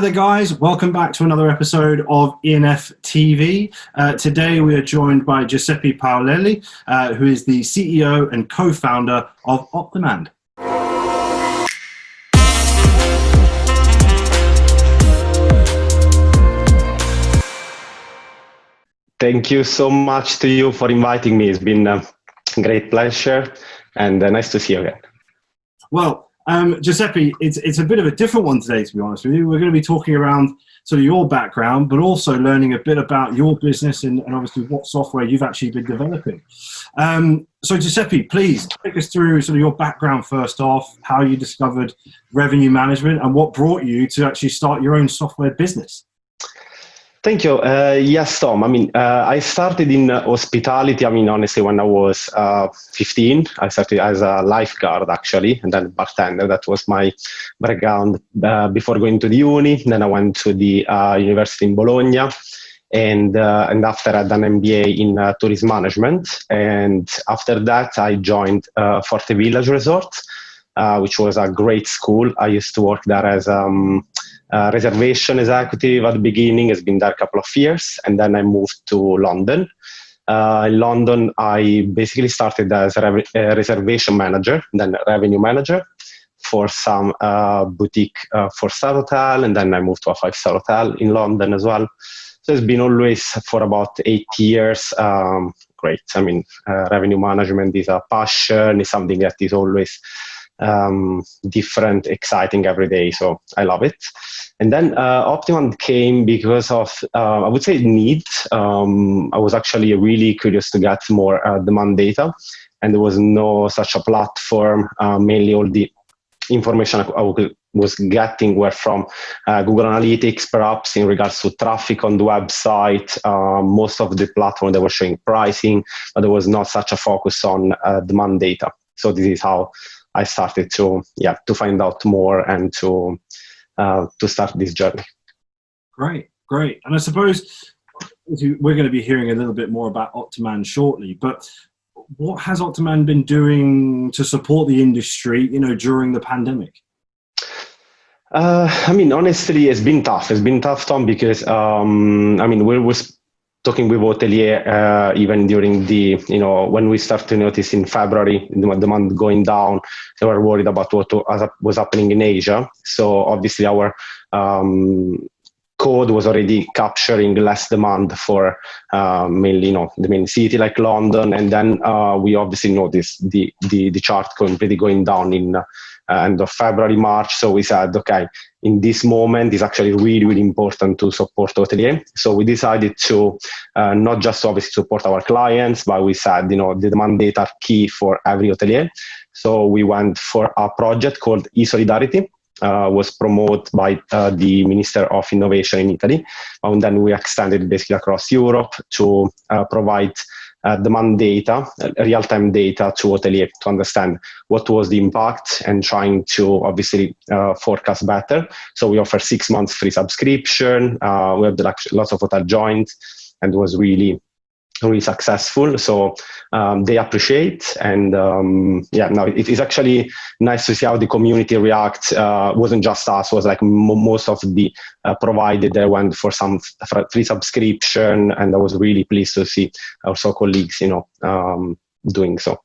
Hey there guys, welcome back to another episode of E&Ftv. Today we are joined by Giuseppe Paolelli, who is the CEO and co-founder of Optimand. Thank you so much to you for inviting me. It's been a great pleasure and nice to see you again. Well, Giuseppe, it's a bit of a different one today, to be honest with you. We're going to be talking around sort of your background, but also learning a bit about your business and obviously what software you've actually been developing. So Giuseppe, please take us through sort of your background first off, how you discovered revenue management and what brought you to actually start your own software business. Thank you. Yes, Tom. I started in hospitality. Honestly, when I was 15, I started as a lifeguard, actually, and then bartender. That was my background before going to the uni. Then I went to the university in Bologna, and after I'd done MBA in tourism management. And after that, I joined Forte Village Resort, which was a great school. I used to work there as reservation executive at the beginning. Has been there a couple of years, and then I moved to London. In London, I basically started as a reservation manager, then revenue manager for some boutique 4-star hotel, and then I moved to a 5-star hotel in London as well. So it's been always for about 8 years. Great. Revenue management is a passion. It's something that is always different, exciting every day. So I love it. And then Optimand came because of, I would say, need. I was actually really curious to get more demand data, and there was no such a platform. Mainly all the information I was getting were from Google Analytics, perhaps in regards to traffic on the website. Most of the platforms, they were showing pricing, but there was not such a focus on demand data. So this is how I started to find out more and to start this journey. Great. And I suppose we're going to be hearing a little bit more about Optimand shortly, but what has Optimand been doing to support the industry, during the pandemic? Honestly, it's been tough. It's been tough, Tom, because we were talking with hotelier even during the, when we started to notice in February the demand going down. They were worried about what was happening in Asia. So obviously our code was already capturing less demand for mainly, the main city like London. And then we obviously noticed the chart completely going down in end of February, March. So we said, okay, in this moment, it's actually really, really important to support hotelier. So we decided to not just obviously support our clients, but we said, the demand data are key for every hotelier. So we went for a project called eSolidarity. Was promoted by the Minister of Innovation in Italy. And then we extended basically across Europe to provide demand data, real-time data to hoteliers to understand what was the impact and trying to obviously forecast better. So we offer 6 months free subscription. We have lots of hotel joined, and it was really successful. So they appreciate, and now it is actually nice to see how the community react. Wasn't just us, was like most of the provided they went for some free subscription, and I was really pleased to see also colleagues doing so.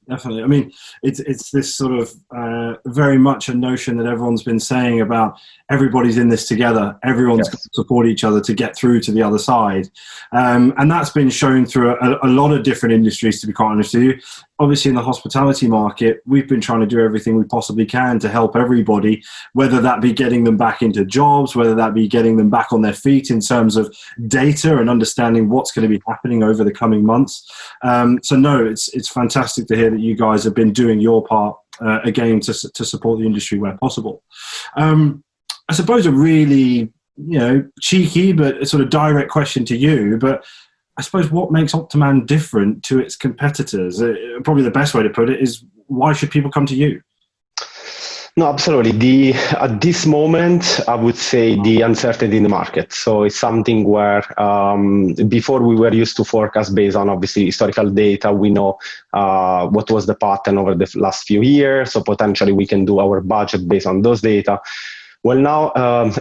Definitely. It's this sort of very much a notion that everyone's been saying about everybody's in this together. Everyone's got to support each other to get through to the other side. And that's been shown through a lot of different industries, to be quite honest with you. Obviously, in the hospitality market, we've been trying to do everything we possibly can to help everybody, whether that be getting them back into jobs, whether that be getting them back on their feet in terms of data and understanding what's going to be happening over the coming months. It's fantastic to hear that you guys have been doing your part again to support the industry where possible. I suppose a really cheeky but sort of direct question to you, but I suppose what makes Optimand different to its competitors? Probably the best way to put it is, why should people come to you? No, absolutely. At this moment, I would say the uncertainty in the market. So it's something where before we were used to forecast based on obviously historical data. We know what was the pattern over the last few years. So potentially we can do our budget based on those data. Well, now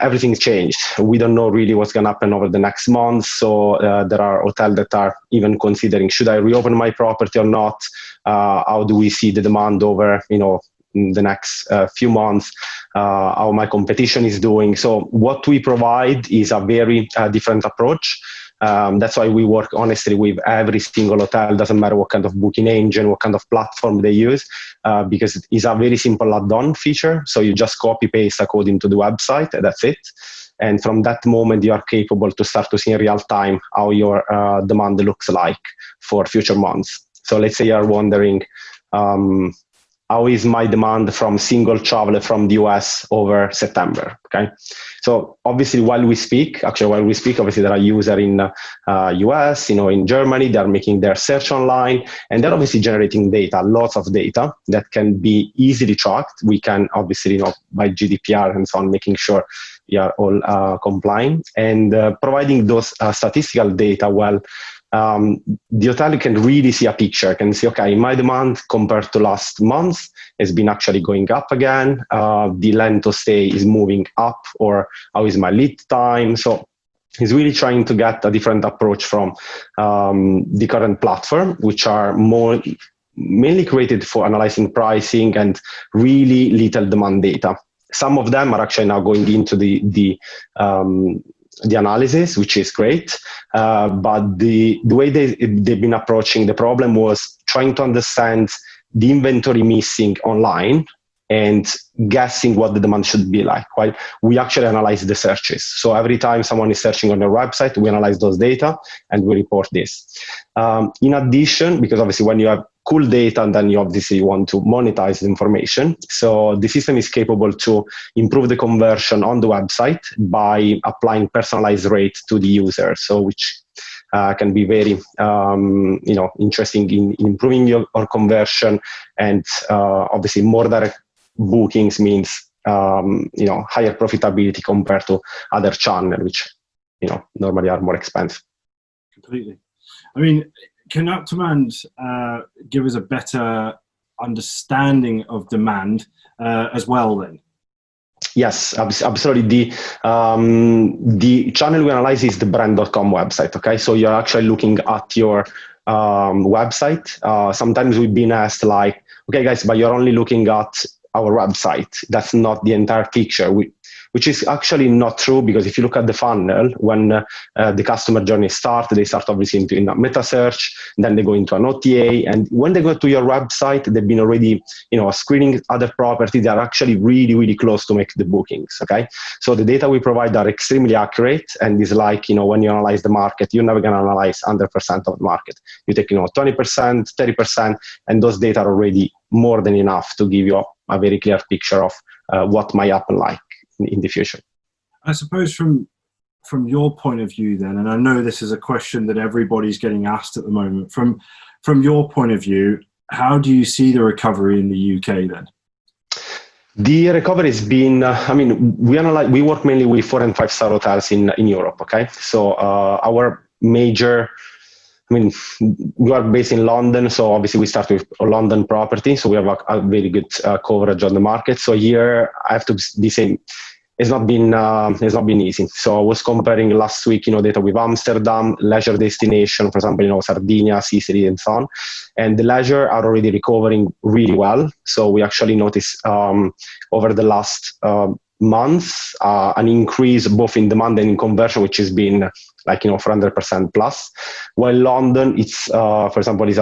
everything's changed. We don't know really what's going to happen over the next month. So there are hotels that are even considering, should I reopen my property or not? How do we see the demand over, in the next few months? How my competition is doing. So what we provide is a very different approach. That's why we work honestly with every single hotel. Doesn't matter what kind of booking engine, what kind of platform they use, because it's a very simple add-on feature. So you just copy paste a code into the website, and that's it. And from that moment, you are capable to start to see in real time how your demand looks like for future months. So let's say you're wondering, how is my demand from single traveler from the US over September? Okay. So obviously while we speak, obviously there are users in US, in Germany, they're making their search online, and they're obviously generating data, lots of data that can be easily tracked. We can obviously, by GDPR and so on, making sure we are all compliant, and providing those statistical data. Well, the hotel can really see a picture, can see, okay, my demand compared to last month has been actually going up again. The length of stay is moving up, or how is my lead time? So he's really trying to get a different approach from the current platform, which are mainly created for analyzing pricing and really little demand data. Some of them are actually now going into the analysis, which is great. But the way they've been approaching the problem was trying to understand the inventory missing online and guessing what the demand should be like. While we actually analyze the searches. So every time someone is searching on your website, we analyze those data and we report this. In addition, because obviously when you have cool data, and then you obviously want to monetize the information. So the system is capable to improve the conversion on the website by applying personalized rate to the user. So which can be very interesting in improving your conversion, and obviously more direct bookings means higher profitability compared to other channels, which normally are more expensive. Completely. I mean, can Optimand give us a better understanding of demand as well then? Yes, absolutely. The channel we analyze is the brand.com website. Okay, so you're actually looking at your website. Sometimes we've been asked like, okay, guys, but you're only looking at our website. That's not the entire picture. Which is actually not true, because if you look at the funnel, when the customer journey starts, they start obviously in a meta search, then they go into an OTA, and when they go to your website, they've been already screening other properties. They are actually really, really close to make the bookings. Okay, so the data we provide are extremely accurate, and it's like when you analyze the market, you're never going to analyze 100% of the market. You take 20%, 30%, and those data are already more than enough to give you a very clear picture of what might happen like in the future. I suppose from your point of view then, and I know this is a question that everybody's getting asked at the moment, from your point of view, how do you see the recovery in the UK then? The recovery has been, we work mainly with 4- and 5-star hotels in Europe, okay? So our major, we are based in London, so obviously we start with a London property, so we have a very good coverage on the market. So here I have to be saying, it's not been easy. So I was comparing last week, data with Amsterdam, leisure destination, for example, Sardinia, Sicily, and so on. And the leisure are already recovering really well. So we actually noticed over the last month an increase both in demand and in conversion, which has been 400% plus. While London, it's for example, is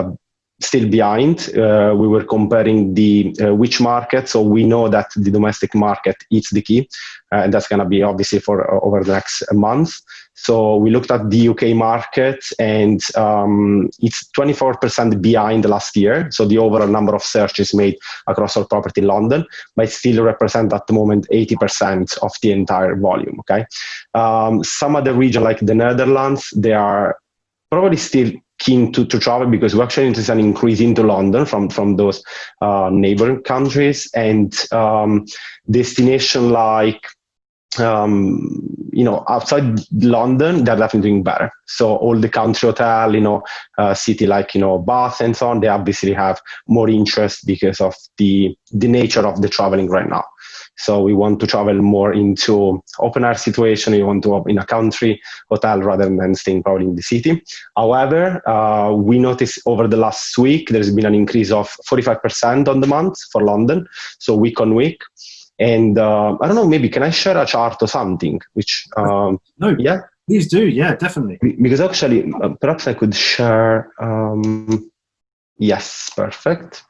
still behind. We were comparing the which market, so we know that the domestic market is the key, and that's going to be obviously for over the next month. So we looked at the UK market, and it's 24% behind last year. So the overall number of searches made across our property in London, but it still represent at the moment 80% of the entire volume. Okay, some other region like the Netherlands, they are probably still keen to travel, because we actually noticed an increase into London from those neighboring countries, and destination like outside London, they're definitely doing better. So all the country hotel, city like, Bath and so on, they obviously have more interest because of the nature of the traveling right now. So we want to travel more into open air situation. We want to up in a country hotel rather than staying probably in the city. However, we noticed over the last week, there's been an increase of 45% on the month for London. So week on week. And I don't know, maybe can I share a chart or something? Which No, yeah, please do. Yeah, definitely. Because actually, perhaps I could share. Yes, perfect.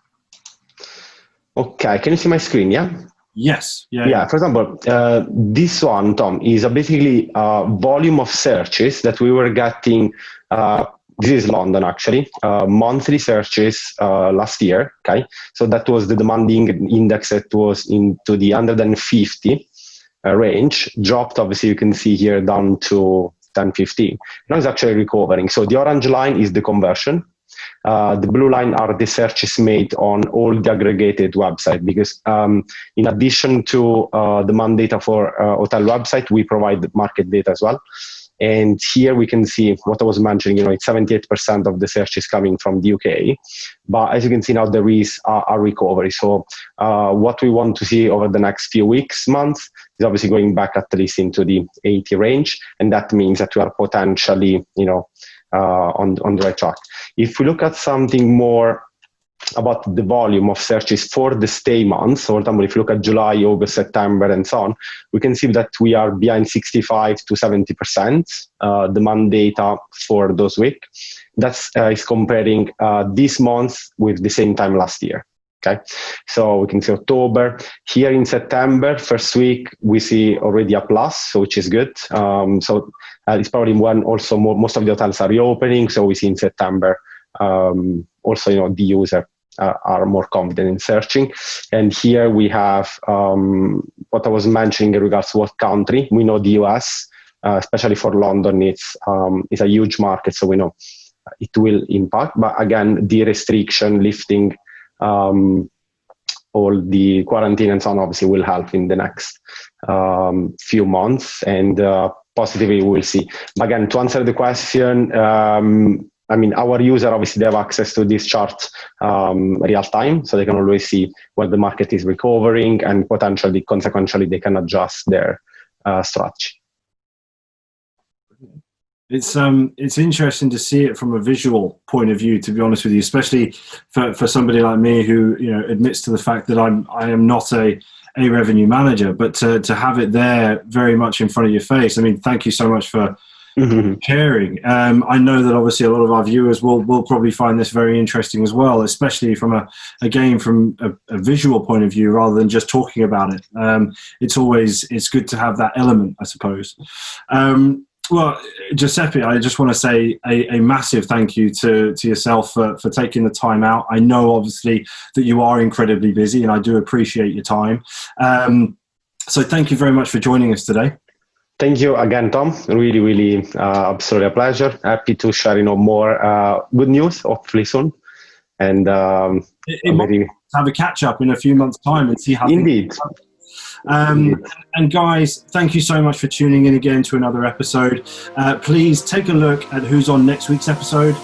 Okay, can you see my screen? Yeah. Yes. Yeah. For example, this one, Tom, is basically volume of searches that we were getting. This is London, actually. Monthly searches last year. Okay, so that was the demanding index that was into the 150 range. Dropped, obviously, you can see here down to 1050. Now it's actually recovering. So the orange line is the conversion. The blue line are the searches made on all the aggregated website, because in addition to demand data for hotel website, we provide market data as well. And here we can see what I was mentioning, it's 78% of the search is coming from the UK. But as you can see now, there is a recovery. So what we want to see over the next few weeks, months, is obviously going back at least into the 80 range. And that means that we are potentially, on the right track. If we look at something more about the volume of searches for the stay months, for example, if you look at July, August, September, and so on, we can see that we are behind 65 to 70% demand data for those weeks. That's is comparing this month with the same time last year. Okay, so we can see October. Here in September, first week, we see already a plus, so which is good. So it's probably when also most of the hotels are reopening. So we see in September also, the user are more confident in searching. And here we have what I was mentioning in regards to what country. We know the US, especially for London, it's a huge market, so we know it will impact. But again, the restriction lifting, all the quarantine and so on, obviously will help in the next few months, and positively we'll see. But again, to answer the question, our user, obviously, they have access to this chart real time, so they can always see where the market is recovering, and potentially, consequentially, they can adjust their strategy. It's interesting to see it from a visual point of view, to be honest with you, especially for somebody like me who admits to the fact that I am not a revenue manager, but to have it there very much in front of your face. Thank you so much for sharing. I know that obviously a lot of our viewers will probably find this very interesting as well, especially from a visual point of view rather than just talking about it. It's good to have that element, I suppose. Well, Giuseppe, I just want to say a massive thank you to yourself for taking the time out. I know, obviously, that you are incredibly busy, and I do appreciate your time. So thank you very much for joining us today. Thank you again, Tom. Really, really, absolutely a pleasure. Happy to share, more good news, hopefully soon. And have a catch up in a few months' time and see how. Indeed. And guys, thank you so much for tuning in again to another episode. Please take a look at who's on next week's episode.